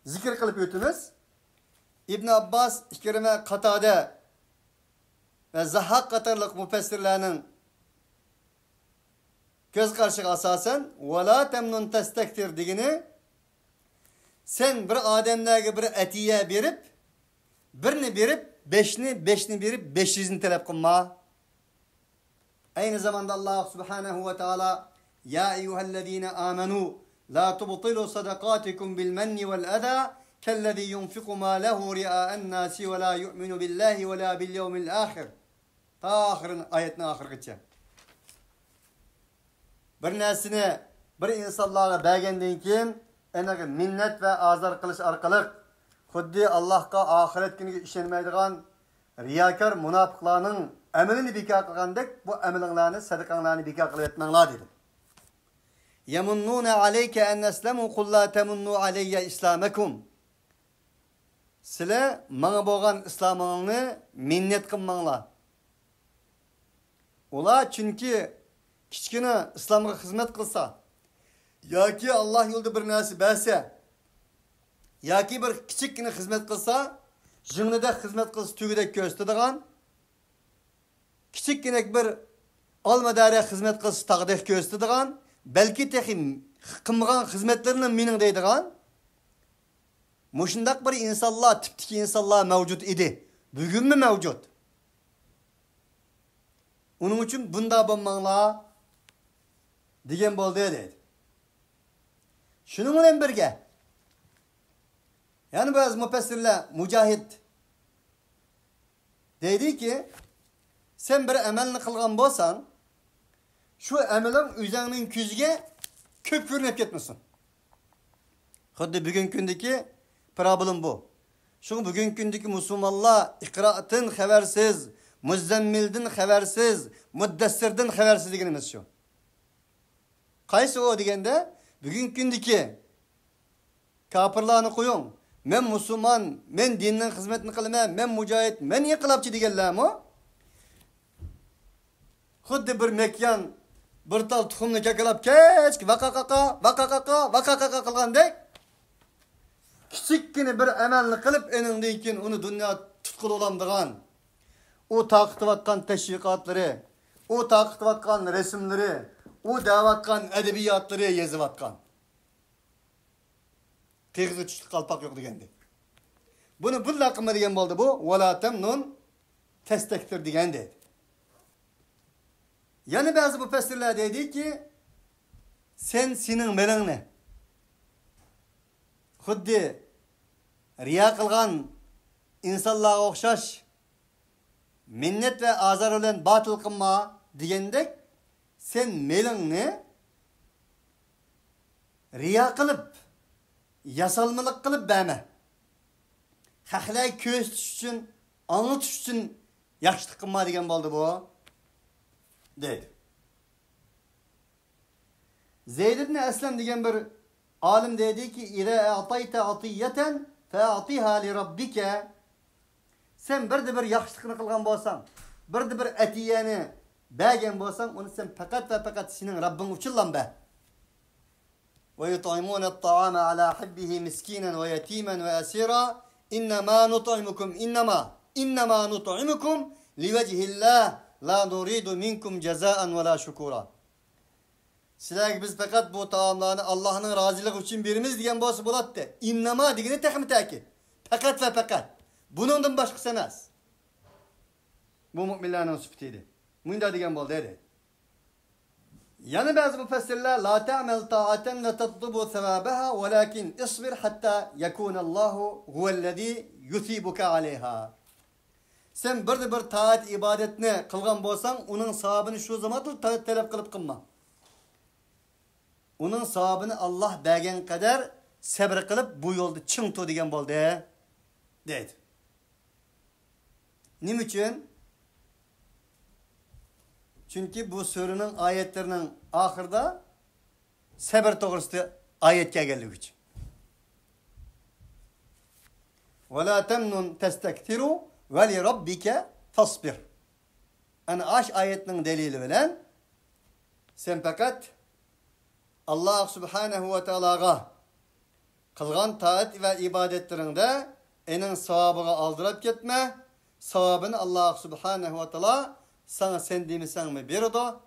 zikr qilib o'tamiz. İbn Abbas, Ikrima, Qatada ve Zahhak qatorliq mufassirlarning ko'z qarashiga asosan وَلَا تَمْنُنْ تَسْتَكْتِرْ degani sen bir adamlarga bir atiya berib, birini berib, beşni berib, 500'ni talab qilma. Aynı zamanda Allah subhanahu ve teala ya eyyuhellezine amenu la tubtilu sadaqatikum bil menni vel adha kellezi yunfiqu malehu ria'en nasi ve la yu'minu billahi ve la bil yevmil ahir. Ta ahirin ayetine ahirgacha. Bir narsani bir insonlarga bergandan keyin enaga minnet ve azar qilish orqali xuddi Allohga oxirat kuniga ishonmaydigan riyakor munofiqlarning amalini bekor qilgandek bu amalinglarni sadaqanglarni bekor qilib etmanglar dedi. Yamunnuna alayka an aslamu qul la tamunnu alayya islamakum. Sizlar menga bo'lgan islomingni minnet qilmanglar. Ular chunki kichkina islomga xizmat qilsa, yoki Alloh yo'lida bir narsa bersa, yoki bir kichikgina xizmat qilsa, jingida xizmat qilish tugidek ko'rsatadigan, kichikgina bir olma dara xizmat qilish taqdek ko'rsatadigan, balki texim qilmagan xizmatlarini mening deydigan, mushundaq bir insonlar, tipdagi insonlar mavjud edi. Bugunmi mavjud? Onun uchun bunda bo'lmanglar degan bo'ldi dedi. Shuning bilan birga yani bazı mufassirlar Mujahid dedi ki sen bir amelni qilgan bo'lsan, shu ameling o'zingning ko'ziga ko'p ko'rinib ketmasin. Xuddi bugungi kundagi problem bu. Shu bugungi kundagi musulmonlar iqroatdan xabarsiz, Muzammildan xabarsiz, Muddassirdan xabarsiz deganimiz shu. Qaysi o deganda, bugungi kundagi kafirlarni qo'ying. Men musulmon, men dinning xizmatini qilaman, men mujohid, men inqilobchi deganlarmi? Xuddi bir mekkan bir tal tuxumni kakalab kech vaqaqaqa qilgandek kichikkina bir amalni qilib eningdan keyin uni dunyo tutqul olamdigan, u taqitayotgan tashviqotlari, u taqitayotgan rasmlari, u davatgan adabiyotlari yozayotgan. Tegizli tushlik qalpoq yo'q degandi. Buni bulla qilma degan bo'ldi bu. Valatam nun tastaktir degan dedi. Yani bazı mufassirlar dedi ki sen senin melingni xuddi riya qilgan insonlarga o'xshash minnet ve azar bilan batıl qilma degandek sen melingni riya qilib yasalmılık qilib berme. Haqlay ko'z tutish uchun, anglatish uchun yaxshilik qilma degan bo'ldi bu. Dedi. Zeyd ibn Aslam degan bir alim dedi ki "İza a'tayta atiyatan fa'atiha li rabbika." Sen bir yaxshilikni qilgan bo'lsang, bir atiyani bergan bo'lsang, uni sen faqat va faqat sening Rabbing uchun ber. Ve yut'imuna at-ta'ama ala hubbihi miskinan ve yatiman ve asira. İnnemâ nut'imukum innema nut'imukum liwajhillah la nuridu minkum cezaan ve la şukura. Sizlerge biz fakat bu taamlarını Allah'ın razılığı için birimiz diyen bosu bulattı. İnnema digini tekmi taki. Fakat ve fakat. Bunundan başkası emas. Bu müminlerin sıfatıydı. Munda diyen bol dedi. Yani bazı müfessirler la ta'mel ta'aten ve tatlubu sevabaha velakin isbir hatta yekunallahu huvellezî yuthibuka aleyha. Sen bir taat ibadetini kılgan bolsan, onun sahabını şu zaman talep kılıp kılma. Onun sahabını Allah bergen kadar sabır kılıp bu yolda çıntı degen boldu dedi. Nim için? Çünkü bu surunun ayetlerinin ahırda sabır doğrusu ayet geldiği için. وَلَا تَمْنُنْ تَسْتَكْتِرُوا وَلِرَبِّكَ فَاصْبِرْ. Yani aş ayetinin delili bilen sen fakat Allah subhanahu ve teala'ga kılgan taat ve ibadetlerinde enin savabını aldırıp gitme. Savabını Allah subhanahu ve teala sana sen demişsen mi bir oda.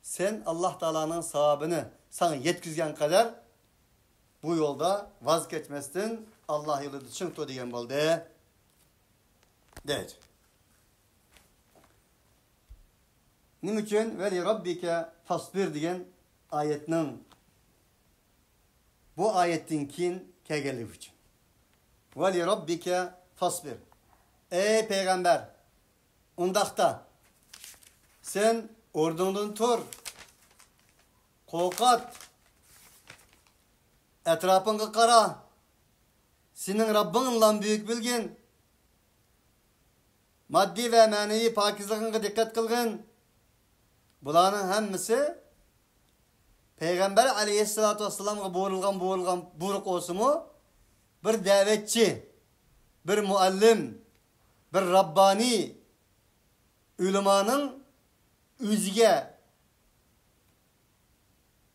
Sen Allah Teala'nın savabını sana yetkizgen kadar bu yolda vazgeçmezsin. Allah yolu çıktı diyen oldu. Dedi. Nim için veli rabbike fasbir diyen ayetinin bu ayetin kin kegelif için. Veli rabbike fasbir. Ey peygamber, ondakta sen ordundan tur, korkat, etrafını kara, senin Rabbinle büyük bilgin, maddi ve manevi pakizliğine dikkat kılgın. Bunların hemmisi Peygamber aleyhissalatu vesselam'a buyurulgan buyruk olsun mu? Bir davetçi, bir muallim, bir Rabbani ulemanın özüge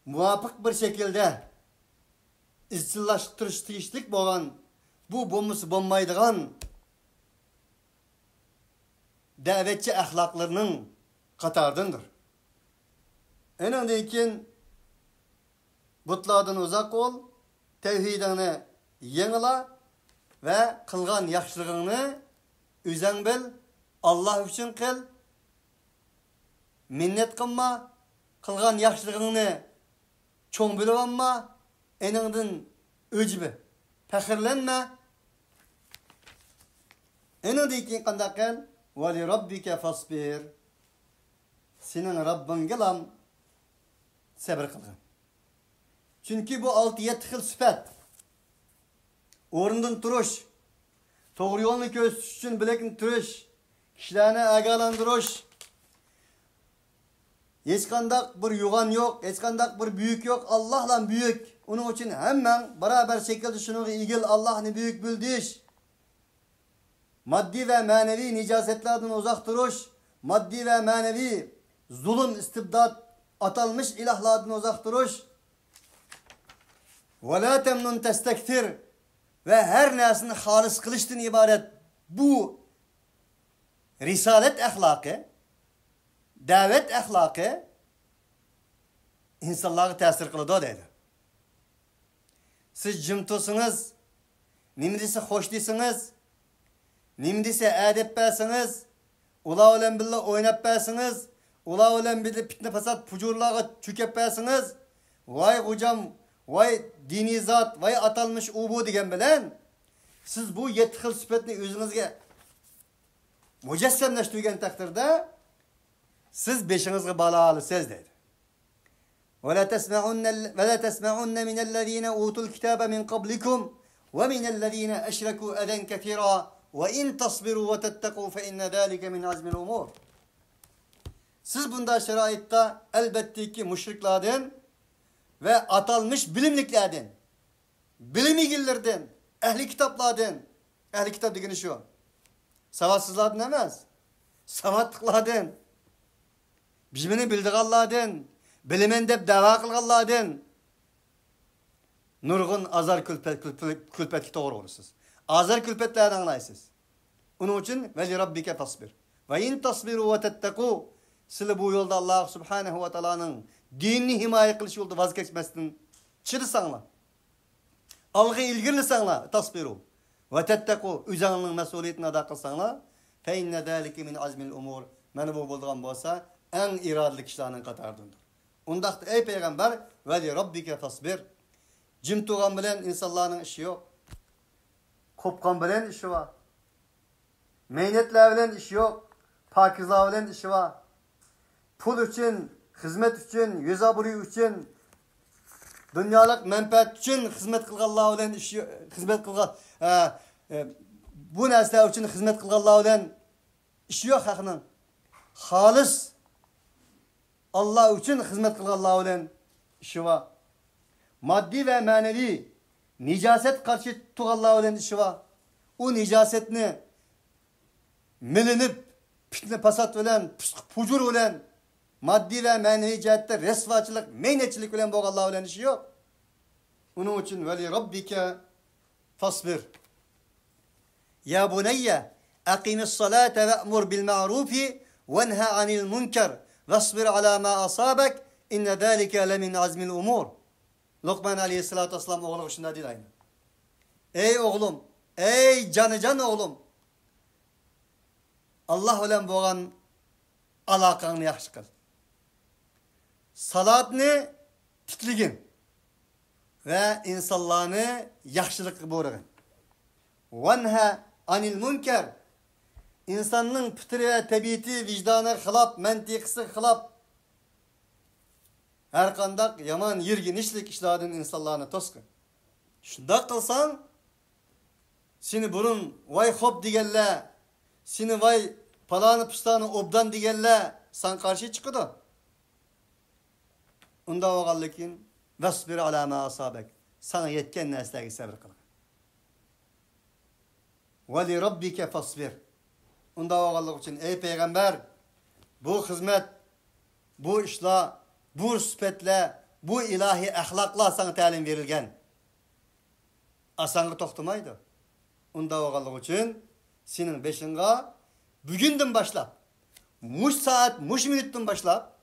muvafık bir şekilde izchillashtirish tegishlik bo'lgan bu bo'lmasa bo'lmaydigan da'vatchi axloqlarning qatoridandir. Endan keyin butlardan uzoq ol, tevhidini yengila ve qilgan yaxshiligingni o'zing bil, Alloh uchun qil. Minnet qilma, qilgan yaxshiligingni cho'ng bilib olma, eningdan o'jbi, faxrlanma. Endan keyin qanday qil? Va li robbika fasbir. Sening Rabbingga ham sabr qilgin. Çünkü bu 6-7 xil sifat. O'rnidan turish, to'g'ri yo'lni ko'rsatish uchun bilakni turish, kishilarni agalandirish. Hech qanday bir yo'g'on yo'q, hech qanday bir buyuk yo'q, Allohdan buyuk. Uning uchun hamman barobar şekilde shunga egil Allohni buyuk bildish. Maddi ve manevi nicasetlerden uzak duruş, maddi ve manevi zulüm, istibdat, atalmış ilahlardan uzak duruş. وَلَا تَمْنُنْ تَسْتَكْتِرْ ve her nesini halis kılıştan ibaret bu risalet ahlakı, davet ahlakı insanlara tesir kılıdı dedi. Siz cimtusunuz, nimdisi hoş değilsiniz, nimdisi edep bersiniz, ula ulen billah oynap bersiniz, ula ulen billah fitne fasat pucurlağa çökep bersiniz, vay hocam, vay dini zat, vay atalmış bu degen bilen, siz bu 7 xil sifatni özünüzge mücessemleştirgen takdirde, siz beşinizge bağlısınız dedi. وَلَا تَسْمَعُنَّ مِنَ الَّذ۪ينَ اُوتُوا الْكِتَابَ مِنْ قَبْلِكُمْ وَمِنَ الَّذ۪ينَ اَشْرَكُوا اَذًا كَثِيرًا وَاِنْ تَصْبِرُوا وَتَتَّقُوا فَاِنَّ ذَٰلِكَ مِنْ عَزْمِ الْاُمُورِ. Siz bunda şeraitte elbette ki müşriklerden ve atalmış bilimliklerden, bilim ilgililerden, ehli kitaplardan, ehli kitap degeni şu, savatsızlardan emez, savatlıklardan, bizimini bildiğanlardan, bilimen dep dava kılganlardan, nurgun azar külpetki doğru olursunuz. Azar külpetlerden anlaysınız. Onun için veli rabbike tasbir. Ve in tasbiru ve tetteku, sizi bu yolda Allah subhanehu ve ta'ala'nın dinini himaye kılışı yolda vazgeçmesinden çırısanlar. Algı ilgilisanlar, tasbiru. Ve tetteku, üzerinin mesuliyetini ada kılsanlar. Fe inne dâlike min azmil umur. Meni bu bulduğum bolsa, en iradeli kişilerinin katarındır. Ondaqda ey peygamber, veli rabbike tasbir. Cim tuğan bilen insanların işi yok. Kopkan bilen işi var. Meynetler bilen işi yok. Pakizler bilen işi var. Pul için, hizmet için, yüz aburu için, dünyalık menfaat için hizmet kılganlar bilen işi, hizmet kılgan, bu nesler için hizmet kılganlar bilen işi yok hakının. Halis Allah için hizmet kılganlar bilen işi var. Maddi ve manevi nicaset karşı tuğanlar bilen işi var. O nicasetini milinip, fitne pasat bilen, pucur bilen, maddi ve manevi cihette resvaçılık, meynetçilik bilen bu Allah bilen işi yok. Onun için veli rabbike fasbir. Ya bunayya, aqimis salate ve'mur bil ma'rufi venha anil munker vasbir ala ma asabek inne zâlike lemin azmil umur. Lokman aleyhissalatü vesselam oğlu şunda değil aynı. Ey oğlum, ey canı oğlum. Allah bilen boğan alakanı yaxşı kıl. Salatını tikligin ve insanlarını yaxşılık borugin. Venha anil münker. İnsanın fıtri ve tabiati, vicdanı hılap, mentikisi hılap. Her kandak yaman yirgin işlik işlerden insanlarını toskun. Şunda kılsan, seni burun vay hop digelle, seni vay palanı pıstanı obdan digelle, san karşı çıkıdı. Onda oğallıkin, vesbir ala ma asabek. Sana yetken neslergi sabır kılın. Ve li rabbike fasbir. Onda oğallık için ey peygamber, bu hizmet, bu işla, bu süpetle, bu ilahi ahlakla sana talim verilgen. Asangı toxtamaydı. Unda oğallık için senin beşinga bugünden başlap, muş saat, muş minuttan başlap,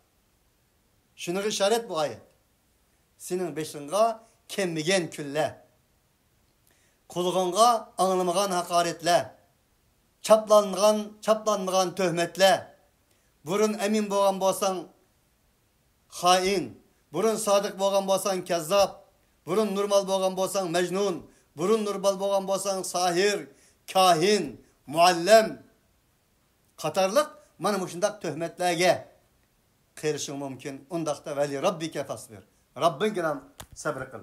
şunu işaret bu ayet. Senin beşinga kemmigen külle, kulğunga anlamagan hakaretle, çaplanmagan töhmetle, burun emin boğan bolsan hain, burun sadık boğan bolsan kezzap, burun normal boğan bolsan mecnun, burun normal boğan bolsan sahir, kahin, muallem, qatarlıq mana muşundaq töhmetlerge qerişin mümkün. Undaqda veli rabbike fasbir. Rabbin gilam sabr qil.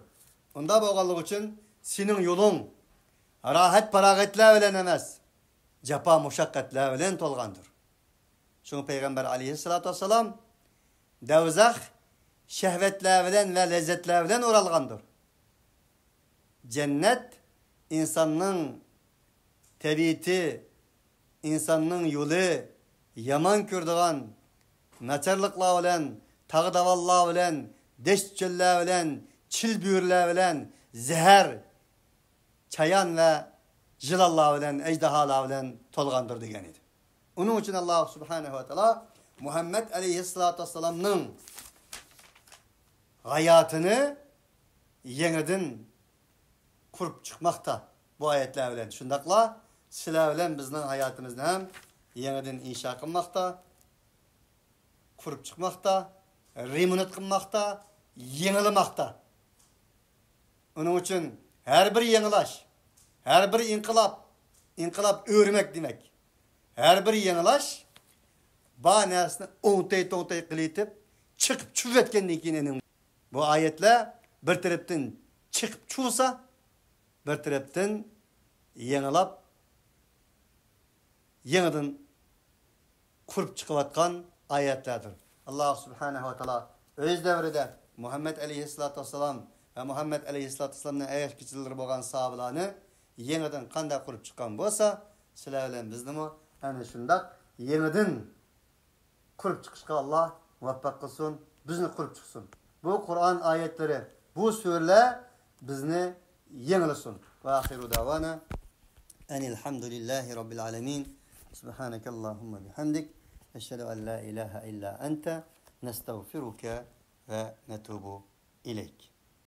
Unda boğanlıq için senin yolun rahat parağetler bilen emas, capa muşakkatler bilen tolgandır. Şunu Peygamber aleyhissalatu vesselam devzaq şehvetler bilen ve lezzetler bilen oralgandır. Cennet insanın tebiti, insanın yolu yaman kürdüğün naçarlıkla bilen, tağdavallar bilen, deşçüller bilen, çilbürler bilen, zehir, çayan ve jilallar bilen, ejdahalar bilen tolgandır degen idi. Onun için Allah subhanehu ve teala Muhammed aleyhissalatu vesselam'nın hayatını yeniden kurup çıkmakta bu ayetler bilen. Şundakla sizler bilen bizning hayatımızda hem yeniden inşa kılmakta, kurup çıkmakta, remonat kılmakta, yenilemakta. Onun için her bir yenilaş, her bir inkılap örmek demek. Her bir yenilaş bahanasını ontay kılıtıp çıkıp çüvetkenliğin ikinin. Bu ayetler bir taraftan çıkıp çuğsa, bir taraftan yenilap, yeniden kurup çıkıvatkan ayetlerdir. Allah subhanehu ve teala öz devrede Muhammed aleyhissalatu vesselam ve Muhammed aleyhissalatu vesselam'ın ayet keçileri bolgan sahabalarını yeniden kanda kurup çıkan bolsa, sizler bilen bizni ana şundak yeniden kurup çıkışka Allah muvaffak kılsın, bizni kurup çıksın. Bu Kur'an ayetleri, bu sureler bizni yenilesin. Ve ahiru davana enilhamdülillahi rabbil alemin. Subhanakallahumma bihamdik. Eşhedü en la ilahe illa ente nestağfiruke ve netubu ileyk.